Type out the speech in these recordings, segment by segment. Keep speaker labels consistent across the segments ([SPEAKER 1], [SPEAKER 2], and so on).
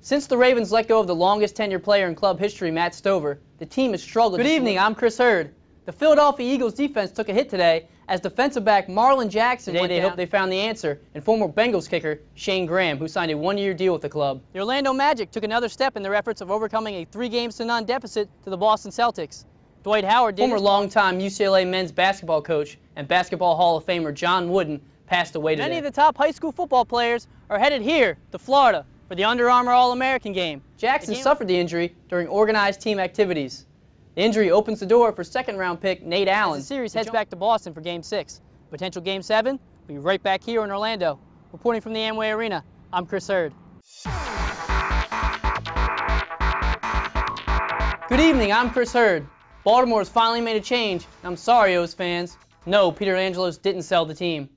[SPEAKER 1] Since the Ravens let go of the longest tenured player in club history, Matt Stover, the team has struggled. Good evening, I'm Chris Hurd. The Philadelphia Eagles defense took a hit today as defensive back Marlon Jackson went down. They hope they found the answer in former Bengals kicker Shane Graham, who signed a one-year deal with the club. The Orlando Magic took another step in their efforts of overcoming a 3-0 deficit to the Boston Celtics. Dwight Howard, former longtime UCLA men's basketball coach and Basketball Hall of Famer John Wooden, passed away today. Many of the top high school football players are headed here to Florida for the Under Armour All-American game. Jackson suffered the injury during organized team activities. The injury opens the door for second-round pick Nate Allen. The series heads back to Boston for Game 6. Potential Game 7 will be right back here in Orlando. Reporting from the Amway Arena, I'm Chris Hurd. Good evening, I'm Chris Hurd. Baltimore has finally made a change, and I'm sorry, O's fans. No, Peter Angelos didn't sell the team.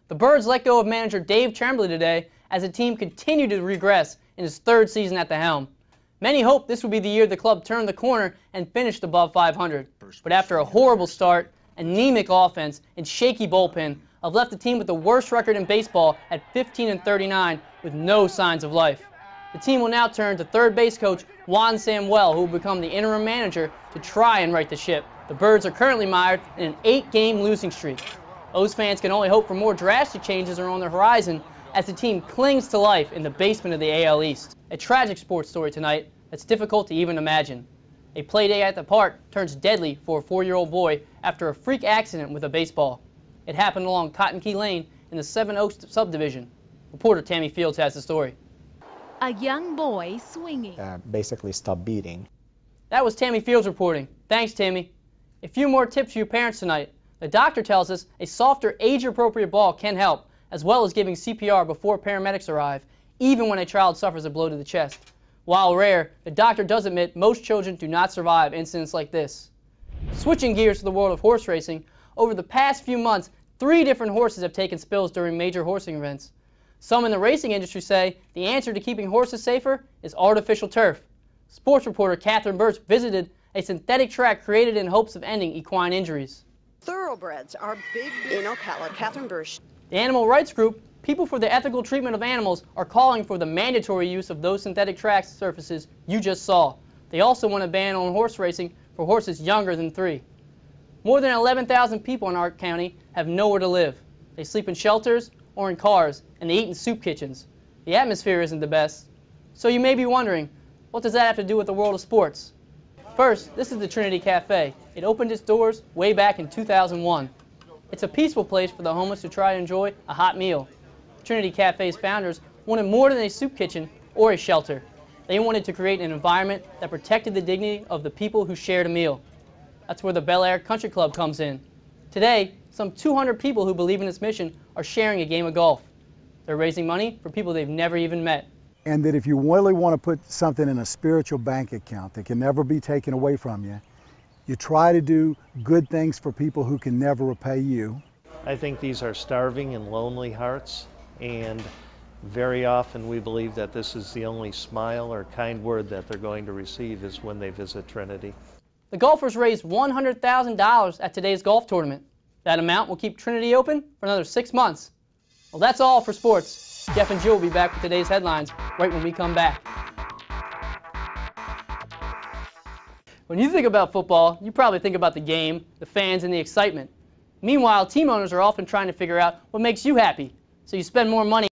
[SPEAKER 1] The Birds let go of manager Dave Tremblay today as the team continued to regress in his third season at the helm. Many hoped this would be the year the club turned the corner and finished above 500. But after a horrible start, anemic offense, and shaky bullpen, have left the team with the worst record in baseball at 15-39 with no signs of life. The team will now turn to third base coach Juan Samuel, who will become the interim manager to try and right the ship. The Birds are currently mired in an 8-game losing streak. O's fans can only hope for more drastic changes are on the horizon as the team clings to life in the basement of the AL East. A tragic sports story tonight that's difficult to even imagine. A play day at the park turns deadly for a 4-year-old boy after a freak accident with a baseball. It happened along Cotton Key Lane in the Seven Oaks subdivision. Reporter Tammy Fields has the story.
[SPEAKER 2] A young boy swinging.
[SPEAKER 3] Basically stopped beating.
[SPEAKER 1] That was Tammy Fields reporting. Thanks, Tammy. A few more tips for your parents tonight. The doctor tells us a softer, age-appropriate ball can help, as well as giving CPR before paramedics arrive, even when a child suffers a blow to the chest. While rare, the doctor does admit most children do not survive incidents like this. Switching gears to the world of horse racing, over the past few months, 3 different horses have taken spills during major horsing events. Some in the racing industry say the answer to keeping horses safer is artificial turf. Sports reporter Catherine Birch visited a synthetic track created in hopes of ending equine injuries.
[SPEAKER 4] Thoroughbreds are big in Ocala. Catherine Birch.
[SPEAKER 1] The animal rights group, People for the Ethical Treatment of Animals, are calling for the mandatory use of those synthetic track surfaces you just saw. They also want a ban on horse racing for horses younger than 3. More than 11,000 people in our county have nowhere to live. They sleep in shelters or in cars, and they eat in soup kitchens. The atmosphere isn't the best. So you may be wondering, what does that have to do with the world of sports? First, this is the Trinity Cafe. It opened its doors way back in 2001. It's a peaceful place for the homeless to try to enjoy a hot meal. Trinity Cafe's founders wanted more than a soup kitchen or a shelter. They wanted to create an environment that protected the dignity of the people who shared a meal. That's where the Bel Air Country Club comes in. Today, some 200 people who believe in this mission are sharing a game of golf. They're raising money for people they've never even met.
[SPEAKER 5] And that if you really want to put something in a spiritual bank account that can never be taken away from you, you try to do good things for people who can never repay you.
[SPEAKER 6] I think these are starving and lonely hearts, and very often we believe that this is the only smile or kind word that they're going to receive is when they visit Trinity.
[SPEAKER 1] The golfers raised $100,000 at today's golf tournament. That amount will keep Trinity open for another 6 months. Well, that's all for sports. Jeff and Jill will be back with today's headlines right when we come back. When you think about football, you probably think about the game, the fans, and the excitement. Meanwhile, team owners are often trying to figure out what makes you happy, so you spend more money